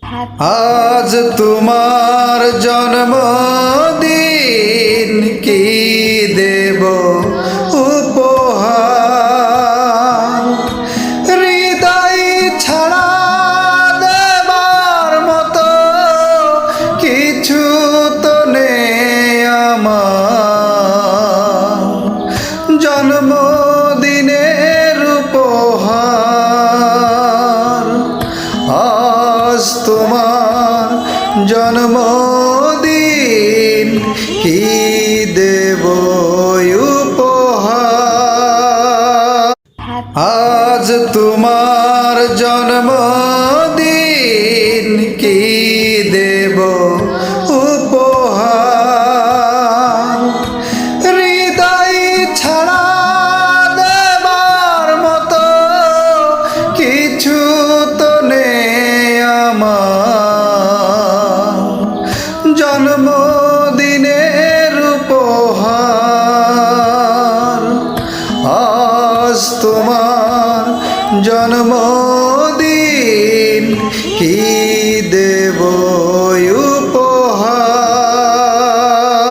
আজ তোমার জন্মদিন, কি দেব উপহার? হৃদয় ছাড়া দেবার মতো কিছু তো নেই আমার। জন্মদিনের উপহার, আজ তোমার জন্মদিন, কি দেব উপহার? আজ তোমার জন্মদিন, কি দেব উপহার? হৃদয় ছাড়া দেবার মতো কিছু তো নেই আমার। জন্মদিনের উপহার, আজ তোমার জন্মদিন, কি